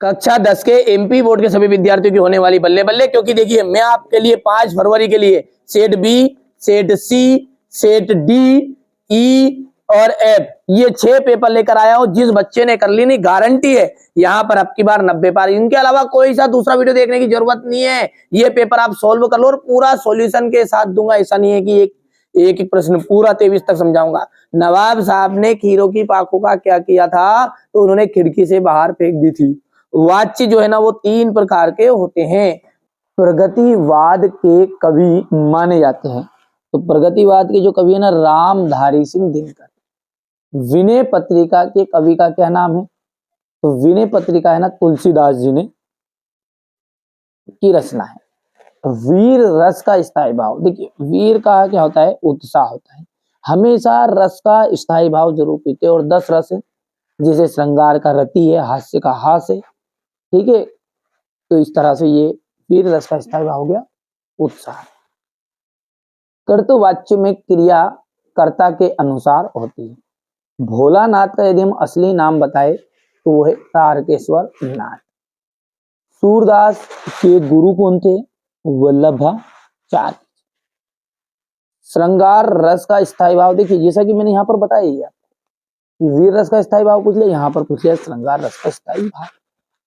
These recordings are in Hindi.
कक्षा 10 के एमपी बोर्ड के सभी विद्यार्थियों की होने वाली बल्ले बल्ले, क्योंकि देखिए मैं आपके लिए 5 फरवरी के लिए सेट बी, सेट सी, सेट डी, ई और एफ ये 6 पेपर लेकर आया हूं। जिस बच्चे ने कर ली नहीं, गारंटी है यहां पर अब की बार 90 पार। इनके अलावा कोई सा दूसरा वीडियो देखने की जरूरत नहीं है। ये पेपर आप सोल्व कर लो और पूरा सॉल्यूशन के साथ दूंगा। ऐसा नहीं है कि एक एक प्रश्न पूरा 23 तक समझाऊंगा। नवाब साहब ने खीरों की पाखों का क्या किया था, तो उन्होंने खिड़की से बाहर फेंक दी थी। वाच्य जो है ना वो 3 प्रकार के होते हैं। प्रगतिवाद के कवि माने जाते हैं। तो प्रगतिवाद के जो कवि है ना, रामधारी सिंह दिनकर। विनय पत्रिका के कवि का क्या नाम है, तो विनय पत्रिका है ना तुलसीदास जी ने की रचना है। वीर रस का स्थायी भाव, देखिए वीर का क्या होता है, उत्साह होता है। हमेशा रस का स्थायी भाव जरूर पीते। और 10 रस है, जैसे श्रृंगार का रति है, हास्य का हास है, ठीक है। तो इस तरह से ये वीर रस का स्थायी भाव हो गया उत्साह। कर्तवाच्य में क्रिया कर्ता के अनुसार होती है। भोलानाथ का यदि हम असली नाम बताए तो वो है तारकेश्वर नाथ। सूरदास के गुरु कौन थे, वल्लभाचार्य। श्रृंगार रस का स्थायी भाव, देखिए जैसा कि मैंने यहाँ पर बताया ही है, वीर रस का स्थायी भाव पूछ लिया, यहाँ पर पूछ लिया श्रृंगार रस का स्थायी भाव।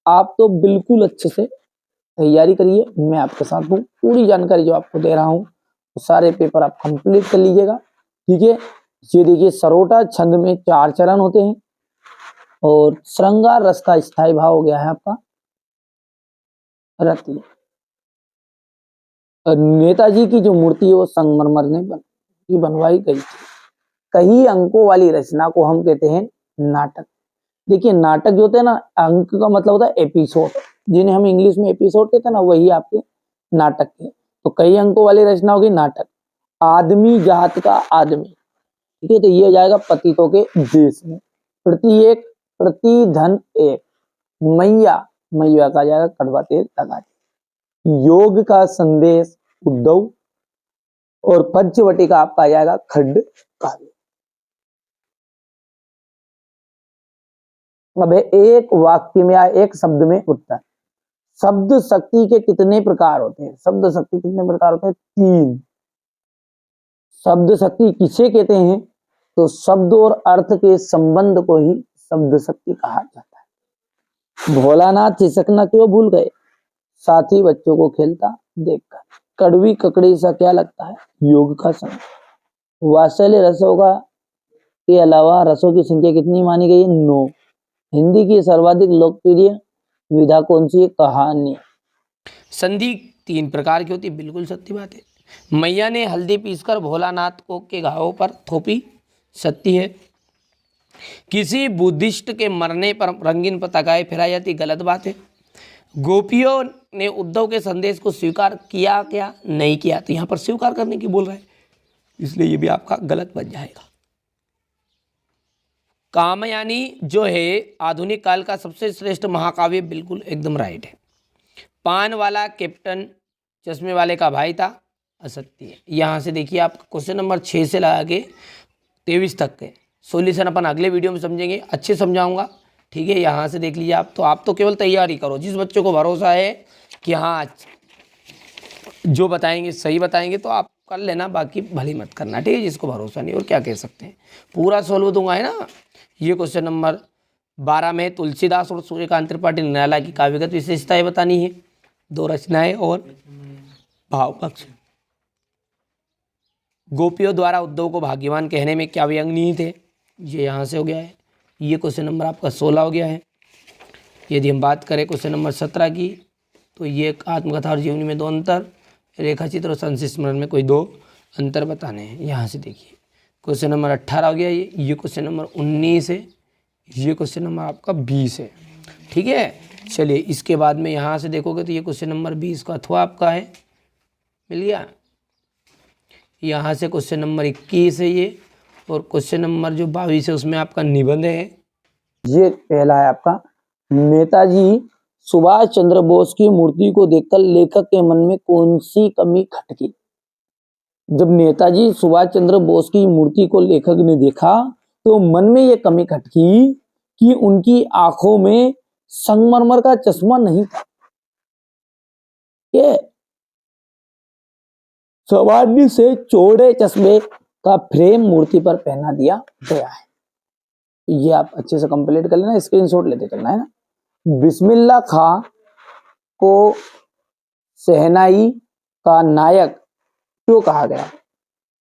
आप तो बिल्कुल अच्छे से तैयारी करिए, मैं आपके साथ हूँ। पूरी जानकारी जो आपको दे रहा हूँ तो सारे पेपर आप कंप्लीट कर लीजिएगा, ठीक है। ये देखिए सरोटा छंद में 4 चरण होते हैं और श्रृंगार रस का स्थायी भाव हो गया है आपका रति। नेताजी की जो मूर्ति है वो संगमरमर ने बनवाई गई थी। कई अंकों वाली रचना को हम कहते हैं नाटक। देखिए नाटक जो होते हैं ना, अंक का मतलब होता है एपिसोड, जिन्हें हम इंग्लिश में एपिसोड कहते हैं ना, वही आपके नाटक के। तो कई अंकों वाली रचना होगी नाटक। आदमी जात का आदमी, ठीक है, तो ये जाएगा पतितों के देश में। प्रति धन एक। मैया, मैया का जाएगा कड़वा तेल लगा। योग का संदेश उद्धव। और पंचवटी का आपका आ जाएगा खड्ड काव्य। अब एक वाक्य में या एक शब्द में उत्तर। शब्द शक्ति के कितने प्रकार होते हैं, शब्द शक्ति कितने प्रकार होते हैं, 3। शब्द शक्ति किसे कहते हैं, तो शब्द और अर्थ के संबंध को ही शब्द शक्ति कहा जाता है। भोलानाथ छिसकना क्यों भूल गए, साथी बच्चों को खेलता देखकर। कड़वी ककड़ी सा क्या लगता है, योग का समय। वात्सल्य रसों का के अलावा रसों की संख्या कितनी मानी गई है, 9। हिंदी की सर्वाधिक लोकप्रिय विधा कौन सी है, कहानी। संधि 3 प्रकार की होती है, बिल्कुल सत्य बात है। मैया ने हल्दी पीसकर भोलानाथ को के घावों पर थोपी, सत्य है। किसी बुद्धिस्ट के मरने पर रंगीन पताकाएं फहराई जाती, गलत बात है। गोपियों ने उद्धव के संदेश को स्वीकार किया क्या, नहीं किया, तो यहां पर स्वीकार करने की बोल रहा है, इसलिए ये भी आपका गलत बन जाएगा। कामयानी जो है आधुनिक काल का सबसे श्रेष्ठ महाकाव्य, बिल्कुल एकदम राइट है। पान वाला कैप्टन चश्मे वाले का भाई था, असत्य है। यहाँ से देखिए आप क्वेश्चन नंबर 6 से लगा के 23 तक के सॉल्यूशन अपन अगले वीडियो में समझेंगे, अच्छे समझाऊंगा, ठीक है। यहाँ से देख लीजिए आप तो केवल तैयारी करो। जिस बच्चों को भरोसा है कि हाँ जो बताएंगे सही बताएंगे तो आप कर लेना, बाकी भली मत करना, ठीक है। जिसको भरोसा नहीं और क्या कह सकते हैं, पूरा सोल्व दूंगा, है ना। ये क्वेश्चन नंबर 12 में तुलसीदास और सूर्यकांत त्रिपाठी निराला की काव्यगत विशेषताएं बतानी है, 2 रचनाएं और भाव पक्ष। गोपियों द्वारा उद्धव को भाग्यवान कहने में क्या व्यंग नहीं थे, ये यहाँ से हो गया है। ये क्वेश्चन नंबर आपका 16 हो गया है। यदि हम बात करें क्वेश्चन नंबर 17 की, तो ये आत्मकथा और जीवनी में 2 अंतर, रेखाचित्र और संस्मरण में कोई 2 अंतर बताने हैं। यहाँ से देखिए क्वेश्चन नंबर 18 हो गया ये क्वेश्चन नंबर 19 है, ये क्वेश्चन नंबर आपका 20 है, ठीक है। चलिए इसके बाद में यहाँ से देखोगे तो ये क्वेश्चन नंबर 20 का अथवा आपका है, मिल गया। यहाँ से क्वेश्चन नंबर 21 है ये, और क्वेश्चन नंबर जो 22 है उसमें आपका निबंध है। ये पहला है आपका, नेताजी सुभाष चंद्र बोस की मूर्ति को देखकर लेखक के मन में कौन सी कमी खटकी। जब नेताजी सुभाष चंद्र बोस की मूर्ति को लेखक ने देखा तो मन में ये कमी खटकी कि उनकी आंखों में संगमरमर का चश्मा नहीं था, ये सामान्य से चौड़े चश्मे का फ्रेम मूर्ति पर पहना दिया गया है। ये आप अच्छे से कंप्लीट कर लेना, स्क्रीनशॉट लेते चलना है ना। बिस्मिल्लाह खां को शहनाई का नायक क्यों कहा गया?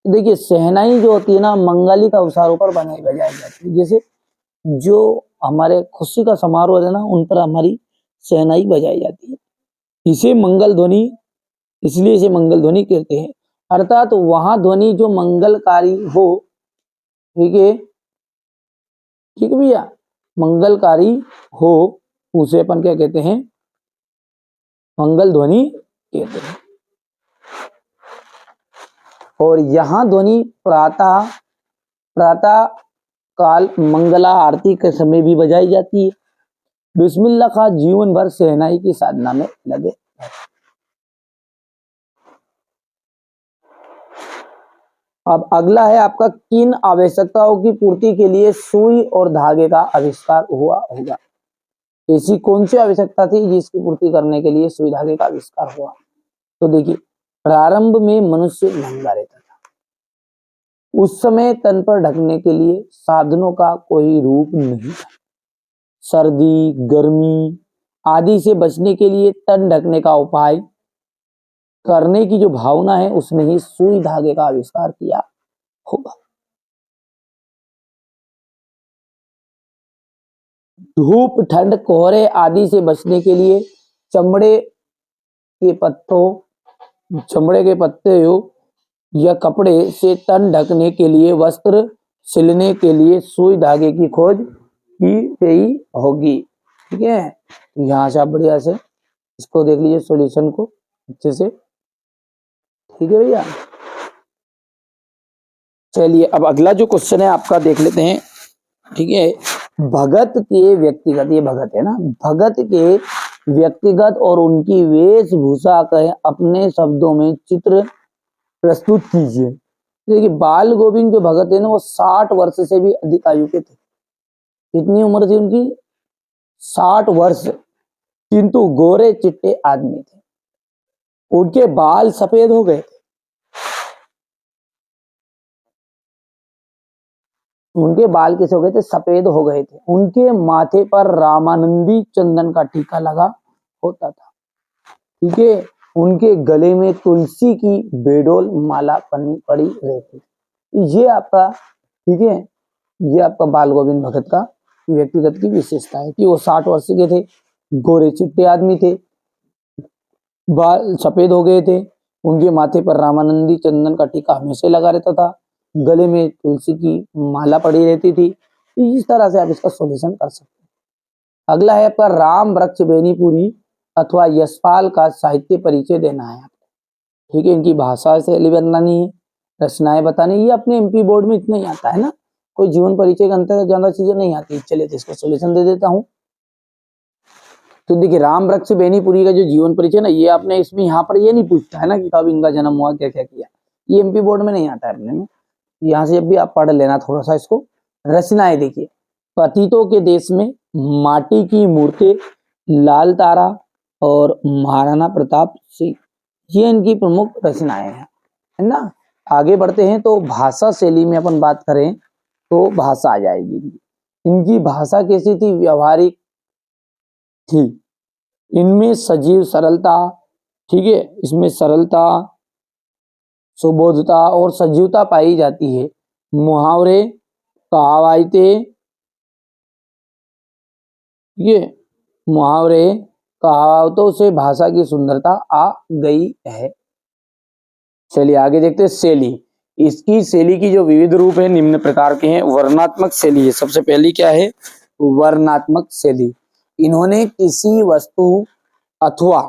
देखिए शहनाई जो होती है ना, मंगलिक अवसरों पर बजाई जाती है। जैसे जो हमारे खुशी का समारोह है ना, उन पर हमारी शहनाई बजाई जाती है। इसे मंगल ध्वनि, इसलिए इसे मंगल ध्वनि कहते हैं। अर्थात तो वहां ध्वनि जो मंगलकारी हो, ठीक है, ठीक है भैया, मंगलकारी हो, उसे अपन क्या कहते हैं? मंगल ध्वनि कहते हैं। और यहां ध्वनि प्रातः काल मंगला आरती के समय भी बजाई जाती है। बिस्मिल्लाह खां जीवन भर शहनाई की साधना में लगे। अब अगला है आपका, किन आवश्यकताओं की पूर्ति के लिए सुई और धागे का आविष्कार हुआ होगा? ऐसी कौन सी आवश्यकता थी जिसकी पूर्ति करने के लिए सुई धागे का आविष्कार हुआ? तो देखिए, प्रारंभ में मनुष्य नंगा रहता था, उस समय तन पर ढकने के लिए साधनों का कोई रूप नहीं था। सर्दी, गर्मी आदि से बचने के लिए तन ढकने का उपाय करने की जो भावना है, उसने ही सुई धागे का आविष्कार किया होगा। धूप, ठंड, कोहरे आदि से बचने के लिए चमड़े के पत्ते या कपड़े से तन ढकने के लिए वस्त्र सिलने के लिए सुई धागे की खोज की गई होगी। ठीक है, यहाँ से आप बढ़िया से इसको देख लीजिए, सॉल्यूशन को अच्छे से। ठीक है भैया, चलिए अब अगला जो क्वेश्चन है आपका देख लेते हैं। ठीक है, भगत के व्यक्तिगत, ये भगत है ना, भगत के व्यक्तिगत और उनकी वेशभूषा का अपने शब्दों में चित्र प्रस्तुत कीजिए। देखिए बाल गोविंद जो भगत है ना, वो 60 वर्ष से भी अधिक आयु के थे। कितनी उम्र थी उनकी? 60 वर्ष, किंतु गोरे चिट्टे आदमी थे। उनके बाल सफेद हो गए थे, उनके बाल कैसे हो गए थे? सफेद हो गए थे। उनके माथे पर रामानंदी चंदन का टीका लगा होता था। ठीक है, उनके गले में तुलसी की बेडोल माला पड़ी रहती। ये आपका, ठीक है, ये आपका बाल गोविंद भगत का व्यक्तिगत की विशेषता है कि वो 60 वर्ष के थे, गोरे चिट्टे आदमी थे, बाल सफेद हो गए थे, उनके माथे पर रामानंदी चंदन का टीका हमेशा लगा रहता था, गले में तुलसी की माला पड़ी रहती थी। इस तरह से आप इसका सॉल्यूशन कर सकते हैं। अगला है आपका, राम वृक्ष बेनीपुरी अथवा यशपाल का साहित्य परिचय देना है आपको। ठीक है, इनकी भाषा शैली बतानी है, रचनाएं बतानी। ये अपने एमपी बोर्ड में इतना ही आता है ना, कोई जीवन परिचय के अंतर्गत ज्यादा चीजें नहीं आती। चलिए तो इसका सॉल्यूशन दे देता हूँ। तो देखिए राम वृक्ष बेनीपुरी का जो जीवन परिचय ना, ये आपने इसमें यहाँ पर ये नहीं पूछता है ना कि कब इनका जन्म हुआ, क्या क्या किया, ये एमपी बोर्ड में नहीं आता है अपने में। यहाँ से जब भी आप पढ़ लेना थोड़ा सा इसको। रचनाएं देखिए, पतितों के देश में, माटी की मूर्ति, लाल तारा और महाराणा प्रताप सिंह, ये इनकी प्रमुख रचनाएं हैं, है ना। आगे बढ़ते हैं तो भाषा शैली में अपन बात करें तो भाषा आ जाएगी। इनकी भाषा कैसी थी? व्यवहारिक थी। इनमें सजीव सरलता, ठीक है, इसमें सरलता, सुबोधता और सजीवता पाई जाती है। मुहावरे, कहावतें, ये मुहावरे कहावतों से भाषा की सुंदरता आ गई है। चलिए आगे देखते हैं शैली। इसकी शैली की जो विविध रूप है निम्न प्रकार के हैं। वर्णनात्मक शैली है, सबसे पहली क्या है? वर्णनात्मक शैली। इन्होंने किसी वस्तु अथवा,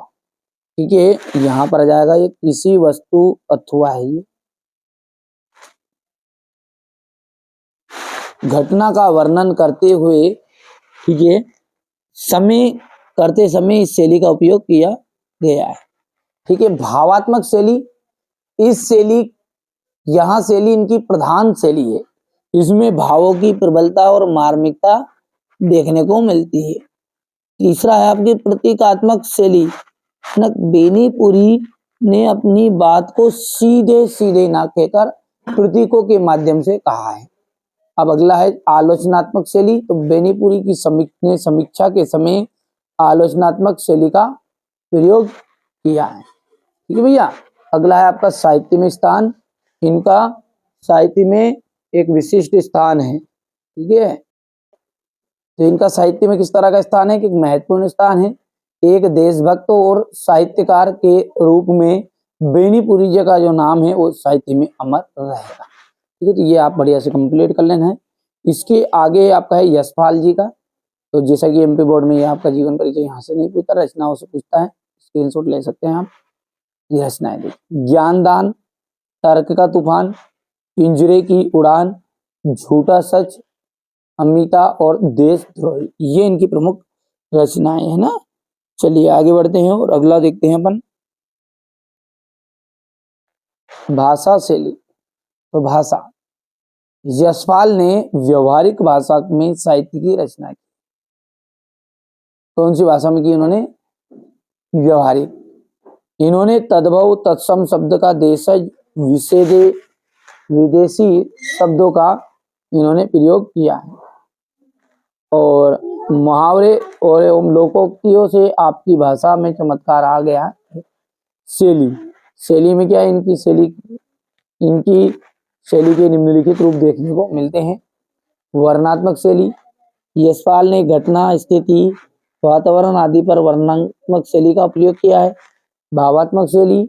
ठीक है, यहां पर आ जाएगा ये किसी वस्तु अथवा है, ये घटना का वर्णन करते हुए, ठीक है, करते समय इस शैली का उपयोग किया गया है। ठीक है, भावात्मक शैली, इस शैली, यहां शैली इनकी प्रधान शैली है। इसमें भावों की प्रबलता और मार्मिकता देखने को मिलती है। तीसरा है आपकी प्रतीकात्मक शैली। बेनीपुरी ने अपनी बात को सीधे सीधे ना कहकर प्रतीकों के माध्यम से कहा है। अब अगला है आलोचनात्मक शैली। तो बेनीपुरी की समीक्षा के समय आलोचनात्मक शैली का प्रयोग किया है। ठीक है भैया। अगला है आपका साहित्य में स्थान। इनका साहित्य में एक विशिष्ट स्थान है। ठीक है। तो इनका साहित्य में किस तरह का स्थान है कि महत्वपूर्ण स्थान है। एक देशभक्त और साहित्यकार के रूप में बेनीपुरी जी का जो नाम है वो साहित्य में अमर रहेगा। ठीक है। तो ये आप बढ़िया से कंप्लीट कर लेना है। इसके आगे आपका है यशपाल जी का। तो जैसा कि एमपी बोर्ड में ये आपका जीवन परिचय यहाँ से नहीं पूछता, रचनाओं से पूछता है। स्क्रीनशॉट ले सकते हैं आप। ये रचनाएं देखिए। ज्ञानदान, तर्क का तूफान, पिंजरे की उड़ान, झूठा सच, अमिता और देशद्रोही, ये इनकी प्रमुख रचनाएं है ना। चलिए आगे बढ़ते हैं और अगला देखते हैं अपन भाषा शैली। तो भाषा, यशपाल ने व्यवहारिक भाषा में साहित्य की रचना की। कौन सी भाषा में की इन्होंने? व्यवहारिक। इन्होंने तद्भव तत्सम शब्द का देशज विशेषे विदेशी शब्दों का इन्होंने प्रयोग किया है। और मुहावरे और लोकोक्तियों से आपकी भाषा में चमत्कार आ गया है। शैली, शैली में क्या है इनकी शैली के निम्नलिखित रूप देखने को मिलते हैं। वर्णनात्मक शैली, यशपाल ने घटना, स्थिति, वातावरण आदि पर वर्णनात्मक शैली का प्रयोग किया है। भावात्मक शैली,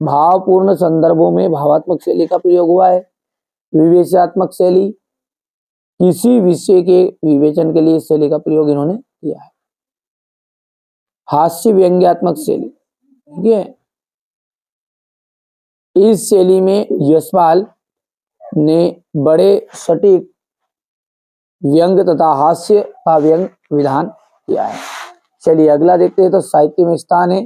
भावपूर्ण संदर्भों में भावात्मक शैली का प्रयोग हुआ है। विवेचनात्मक शैली, किसी विषय के विवेचन के लिए इस शैली का प्रयोग इन्होंने किया है। हास्य व्यंग्यात्मक शैली, ठीक है। इस शैली में यशपाल ने बड़े सटीक व्यंग तथा हास्य का व्यंग विधान किया है। चलिए अगला देखते हैं। तो साहित्य में स्थान है।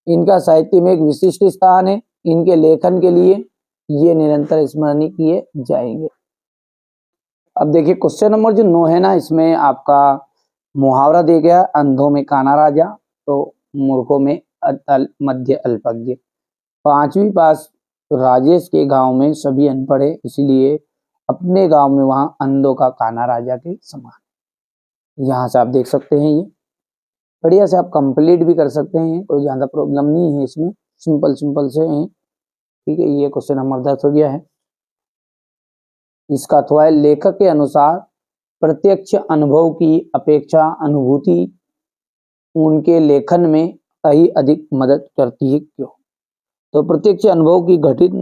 इनका साहित्य में एक विशिष्ट स्थान है। इनके लेखन के लिए ये निरंतर स्मरणीय किए जाएंगे। अब देखिए क्वेश्चन नंबर जो 9 है ना, इसमें आपका मुहावरा दे गया, अंधों में काना राजा तो मूर्खों में मध्य अल्पज्ञ। 5वीं पास राजेश के गांव में सभी अनपढ़ है, इसलिए अपने गांव में वहां अंधों का काना राजा के समान। यहाँ से आप देख सकते हैं। ये बढ़िया से आप कंप्लीट भी कर सकते हैं, कोई ज्यादा प्रॉब्लम नहीं है इसमें, सिंपल से है। ठीक है। ये क्वेश्चन नंबर 10 हो गया है। इसका अथवा लेखक के अनुसार प्रत्यक्ष अनुभव की अपेक्षा अनुभूति उनके लेखन में कहीं अधिक मदद करती है, क्यों? तो प्रत्यक्ष अनुभव की घटित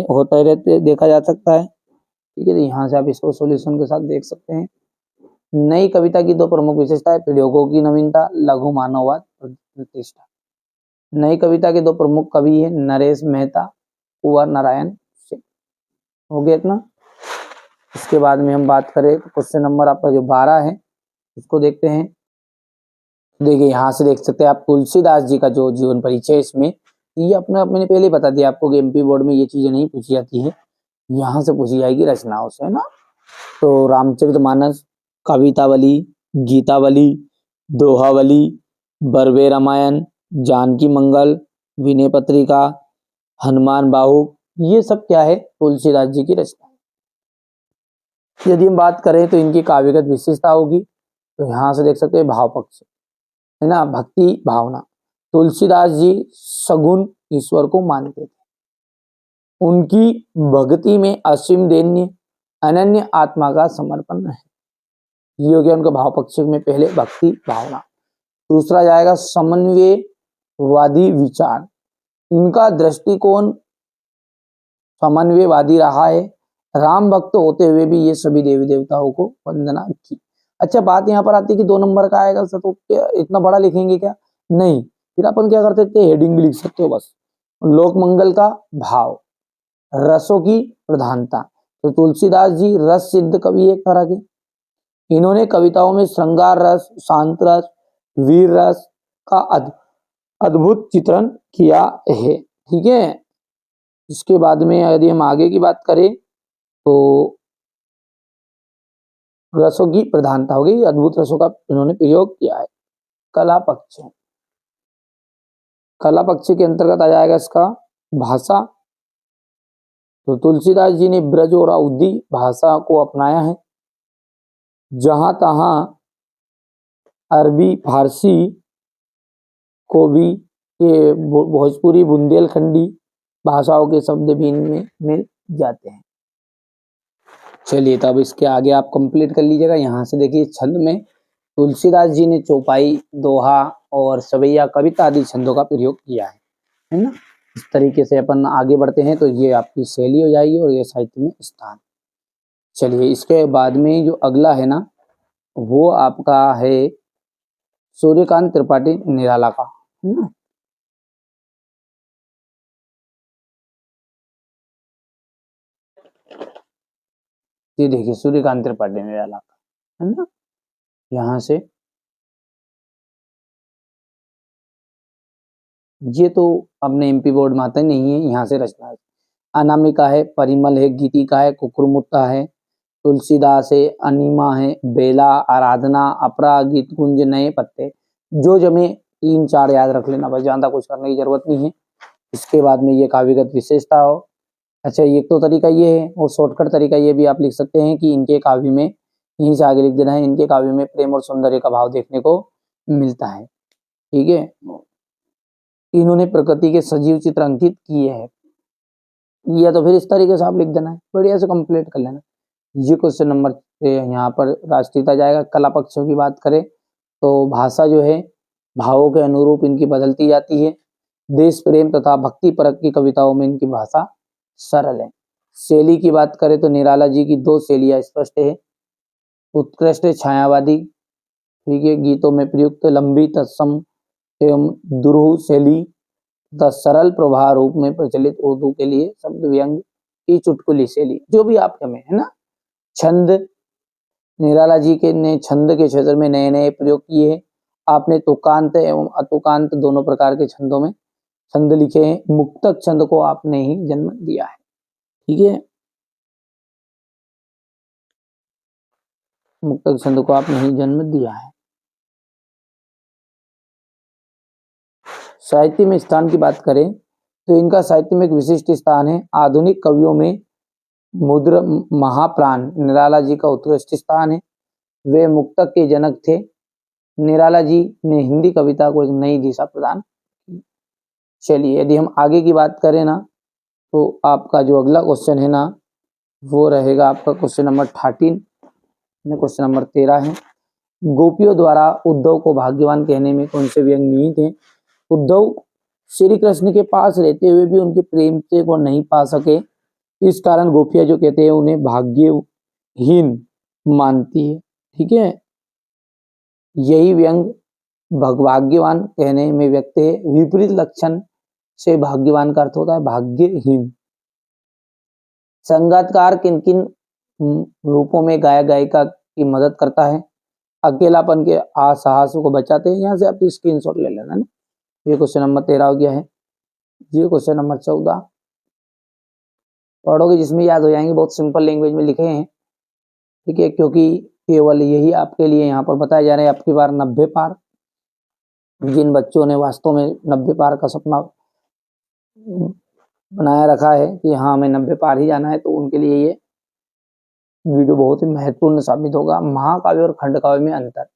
होते रहते देखा जा सकता है। ठीक है। तो यहाँ से आप इसको सॉल्यूशन के साथ देख सकते हैं। नई कविता की 2 प्रमुख विशेषताएं, प्रयोगों की नवीनता, लघु मानववाद, प्रतिष्ठा। नई कविता के 2 प्रमुख कवि है नरेश मेहता, कुंवर नारायण सिंह। हो गया इतना। इसके बाद में हम बात करें क्वेश्चन नंबर आपका जो 12 है इसको देखते हैं। देखिए यहाँ से देख सकते हैं आप तुलसीदास जी का जो जीवन परिचय, इसमें ये अपना मैंने पहले ही बता दिया आपको कि एमपी बोर्ड में ये चीजें नहीं पूछी जाती है, यहाँ से पूछी जाएगी रचनाओं से, है ना। तो रामचरितमानस, कवितावली, गीतावली, दोहावली, बरवे रामायण, जानकी मंगल, विनय पत्रिका, हनुमान बाहुक, ये सब क्या है? तुलसीदास जी की रचना। यदि हम बात करें तो इनकी काव्यगत विशेषता होगी, तो यहाँ से देख सकते हैं भाव पक्ष, है ना, भक्ति भावना। तुलसीदास जी सगुण ईश्वर को मानते थे। उनकी भक्ति में असीम दैन्य अनन्य आत्मा का समर्पण है। ये हो गया उनका भाव पक्ष में पहले भक्ति भावना। दूसरा जाएगा समन्वयवादी विचार। इनका दृष्टिकोण समन्वयवादी रहा है। राम भक्त होते हुए भी ये सभी देवी देवताओं को वंदना की। अच्छा बात यहाँ पर आती है कि 2 नंबर का आएगा सर, तो क्या इतना बड़ा लिखेंगे क्या? नहीं, फिर अपन क्या करते थे, हेडिंग भी लिख सकते हो बस। लोक मंगल का भाव, रसों की प्रधानता। तो तुलसीदास जी रस सिद्ध कवि एक तरह के। इन्होंने कविताओं में श्रृंगार रस, शांत रस, वीर रस का अद्भुत चित्रण किया है। ठीक है। इसके बाद में यदि हम आगे की बात करें तो रसों की प्रधानता हो गई, अद्भुत रसों का इन्होंने प्रयोग किया है। कला पक्ष। कला पक्ष के अंतर्गत आ जाएगा इसका भाषा। तो तुलसीदास जी ने ब्रज और अवधी भाषा को अपनाया है। जहां तहां अरबी फारसी को भी ये भोजपुरी बुंदेलखंडी भाषाओं के शब्द भी इनमें मिल जाते हैं। चलिए तब इसके आगे आप कंप्लीट कर लीजिएगा। यहाँ से देखिए छंद में तुलसीदास जी ने चौपाई, दोहा और सवैया, कविता आदि छंदों का प्रयोग किया है ना। इस तरीके से अपन आगे बढ़ते हैं तो ये आपकी शैली हो जाएगी और ये साहित्य में स्थान। चलिए इसके बाद में जो अगला है ना वो आपका है सूर्यकांत त्रिपाठी निराला का, है ना। ये देखिए सूर्यकांत त्रिपाठी निराला का, है ना। यहाँ से ये तो अपने एमपी बोर्ड में आता नहीं है, यहाँ से रचना है। अनामिका है, परिमल है, गीतिका है, कुकुरमुत्ता है, तुलसीदास है, अनिमा है, बेला, आराधना, अपरा, गीत कुंज, नए पत्ते। जो जमे 3-4 याद रख लेना, बस ज्यादा कुछ करने की जरूरत नहीं है। इसके बाद में ये काव्यगत विशेषता हो। अच्छा एक तो तरीका ये है और शॉर्टकट तरीका ये भी आप लिख सकते हैं कि इनके काव्य में, यहीं से आगे लिख देना है, इनके काव्य में प्रेम और सौंदर्य का भाव देखने को मिलता है। ठीक है, इन्होंने प्रकृति के सजीव चित्र अंकित किए हैं। या तो फिर इस तरीके से आप लिख देना है, बढ़िया से कंप्लीट कर लेना। ये क्वेश्चन नंबर यहाँ पर राष्ट्रीयता जाएगा। कला पक्षों की बात करें तो भाषा जो है भावों के अनुरूप इनकी बदलती जाती है। देश प्रेम तथा भक्ति परक की कविताओं में इनकी भाषा सरल है। शैली की बात करें तो निराला जी की 2 शैलियां स्पष्ट है। उत्कृष्ट छायावादी, ठीक है, गीतों में प्रयुक्त लंबी तत्सम एवं दुरूह शैली तथा सरल प्रवाह रूप में प्रचलित उर्दू के लिए शब्द व्यंग की चुटकुली शैली, जो भी आपके में है ना। छंद, निराला जी के ने छंद के क्षेत्र में नए नए प्रयोग किए हैं। आपने तुकांत एवं अतुकांत दोनों प्रकार के छंदों में छंद लिखे हैं। मुक्तक छंद को आपने ही जन्म दिया है। ठीक है, मुक्तक छंद को आपने ही जन्म दिया है। साहित्य में स्थान की बात करें तो इनका साहित्य में एक विशिष्ट स्थान है। आधुनिक कवियों में मुद्र महाप्राण निराला जी का उत्कृष्ट स्थान है। वे मुक्तक के जनक थे। निराला जी ने हिंदी कविता को एक नई दिशा प्रदान की। चलिए यदि हम आगे की बात करें ना तो आपका जो अगला क्वेश्चन है ना वो रहेगा आपका क्वेश्चन नंबर 13, क्वेश्चन नंबर 13 है। गोपियों द्वारा उद्धव को भाग्यवान कहने में कौन से व्यंग निहित हैं। उद्धव श्री कृष्ण के पास रहते हुए भी उनके प्रेम से को नहीं पा सके, इस कारण गोपियां जो कहते हैं उन्हें भाग्यहीन मानती है। ठीक है, यही व्यंग भाग्यवान कहने में व्यक्त है। विपरीत लक्षण से भाग्यवान का अर्थ होता है भाग्यहीन। संगीतकार किन किन रूपों में गायक गायिका की मदद करता है। अकेलापन के असहास को बचाते हैं। यहाँ से आप स्क्रीनशॉट ले लेना ना। ये क्वेश्चन नंबर 13 हो गया है। ये क्वेश्चन नंबर 14 पढ़ोगे जिसमें याद हो जाएंगे, बहुत सिंपल लैंग्वेज में लिखे हैं। ठीक है, क्योंकि केवल यही आपके लिए यहाँ पर बताया जा रहा है। आपकी बार 90 पार, जिन बच्चों ने वास्तव में 90 पार का सपना बनाया रखा है कि हाँ हमें 90 पार ही जाना है, तो उनके लिए ये वीडियो बहुत ही महत्वपूर्ण साबित होगा। महाकाव्य और खंड काव्य में अंतर।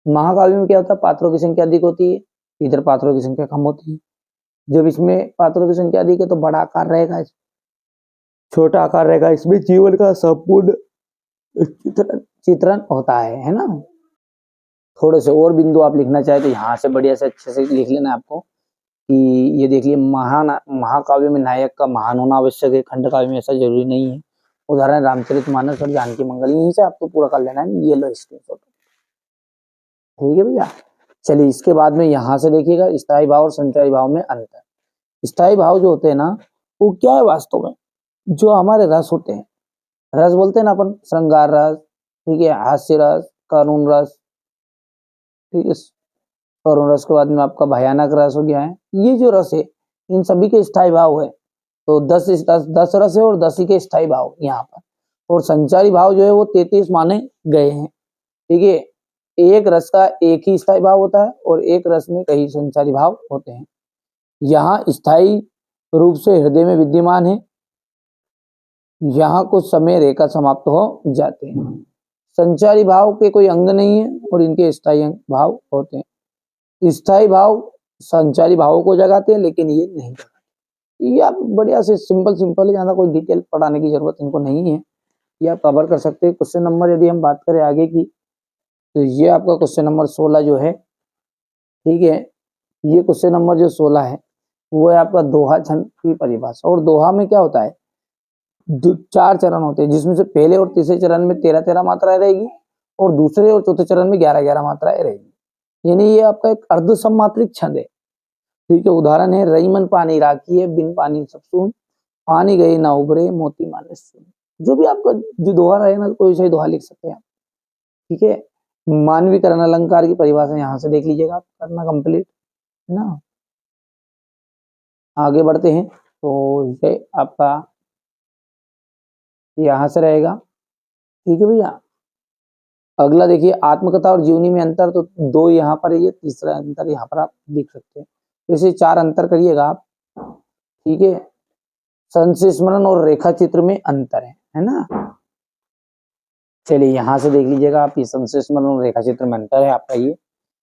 महाकाव्य में क्या होता है, पात्रों की संख्या अधिक होती है, इधर पात्रों की संख्या कम होती है। जब इसमें पात्रों की संख्या अधिक है तो बड़ा आकार रहेगा, छोटा आकार रहेगा। इसमें जीवन का संपूर्ण चित्रण होता है ना। थोड़े से और बिंदु आप लिखना चाहे तो यहाँ से बढ़िया से अच्छे से लिख लेना आपको कि ये देख लिए महाकाव्य में नायक का महान होना आवश्यक है, खंड काव्य में ऐसा जरूरी नहीं है। उदाहरण रामचरितमानस और जानकी मंगल, यहीं से आपको पूरा कर लेना है। ये लो स्क्रीनशॉट, ठीक है भैया। चलिए इसके बाद में यहाँ से देखिएगा स्थायी भाव और संचयी भाव में अंतर। स्थायी भाव जो होते हैं ना वो क्या है, वास्तव में जो हमारे रस होते हैं, रस बोलते हैं ना अपन, श्रृंगार रस, ठीक है, हास्य रस, करुण रस, ठीक है, करुण रस के बाद में आपका भयानक रस हो गया है। ये जो रस है इन सभी के स्थायी भाव है। तो 10 रस है और 10 ही के स्थायी भाव यहाँ पर। और संचारी भाव जो है वो 33 माने गए हैं। ठीक है, एक रस का एक ही स्थायी भाव होता है और एक रस में कई संचारी भाव होते हैं। यहाँ स्थायी रूप से हृदय में विद्यमान है, यहाँ कुछ समय रेखा समाप्त हो जाते हैं। संचारी भाव के कोई अंग नहीं है और इनके स्थायी भाव होते हैं। स्थायी भाव संचारी भावों को जगाते हैं लेकिन ये नहीं जगाते। ये आप बढ़िया से सिंपल है, ज्यादा कोई डिटेल पढ़ाने की जरूरत इनको नहीं है, ये आप कवर कर सकते हैं। क्वेश्चन नंबर यदि हम बात करें आगे की, तो ये आपका क्वेश्चन नंबर 16 जो है, ठीक है, ये क्वेश्चन नंबर जो 16 है वो है आपका दोहा छंद की परिभाषा। और दोहा में क्या होता है, 4 चरण होते हैं, जिसमें से पहले और तीसरे चरण में 13-13 मात्राएं रहेगी और दूसरे और चौथे चरण में 11-11 मात्राएं रहेगी। यानी ये आपका एक अर्ध सम्मात्रिक छंद है, ठीक है। उदाहरण है, रई मन पानी राखी है, बिन पानी सब सून, पानी गए ना उभरे, मोती माने सुन। जो भी आपका जो दोहा रहे ना, कोई सा दोहा लिख सकते हैं आप, ठीक है। मानवीकरण अलंकार की परिभाषा यहाँ से देख लीजिएगा, आप करना कंप्लीट है ना। आगे बढ़ते हैं, तो ये आपका यहाँ से रहेगा, ठीक है भैया। अगला देखिए, आत्मकथा और जीवनी में अंतर, तो 2 यहाँ पर है, ये तीसरा अंतर यहाँ पर आप देख सकते हैं। तो इसे 4 अंतर करिएगा आप, ठीक है। संशय स्मरण और रेखा चित्र में अंतर है ना। चलिए यहाँ से देख लीजिएगा आप, ये संशय स्मरण और रेखा चित्र में अंतर है आपका। ये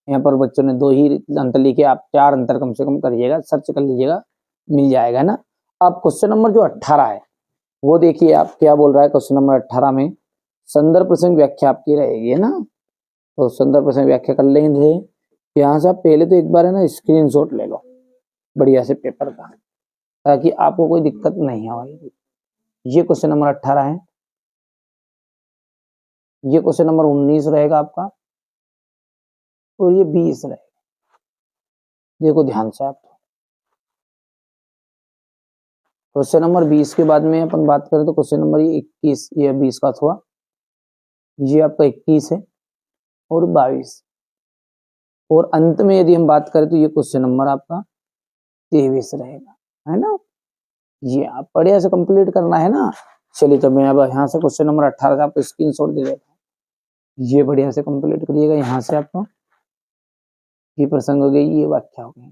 यहाँ पर बच्चों ने 2 ही अंतर लिखे, आप 4 अंतर कम से कम करिएगा, सर्च कर लीजिएगा, मिल जाएगा ना। अब क्वेश्चन नंबर जो 18 है वो देखिए आप क्या बोल रहा है। क्वेश्चन नंबर 18 में संदर्भ प्रसंग व्याख्या आपकी रहेगी, है ना। तो संदर्भ प्रसंग व्याख्या कर लेंगे। यहाँ से आप पहले तो एक बार है ना स्क्रीनशॉट ले लो बढ़िया से पेपर का, ताकि आपको कोई दिक्कत नहीं आएगी। ये क्वेश्चन नंबर 18 है, ये क्वेश्चन नंबर 19 रहेगा आपका, और ये 20 रहेगा। देखो ध्यान से आप, क्वेश्चन नंबर 20 के बाद में अपन बात करें तो क्वेश्चन नंबर ये 21, ये 20 का हुआ, ये आपका 21 है और 22, और अंत में यदि हम बात करें तो ये क्वेश्चन नंबर आपका 23 रहेगा, है ना। ये आप बढ़िया से कंप्लीट करना है ना। चलिए तो मैं अब यहाँ से क्वेश्चन नंबर 18 का आपको स्क्रीनशॉट दे देता हूँ, ये बढ़िया से कंप्लीट करिएगा। यहाँ से आपको ये प्रसंग हो गई, ये व्याख्या हो गई,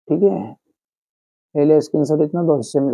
ठीक है। पहले स्क्रीनशॉट इतना 2 हिस्से में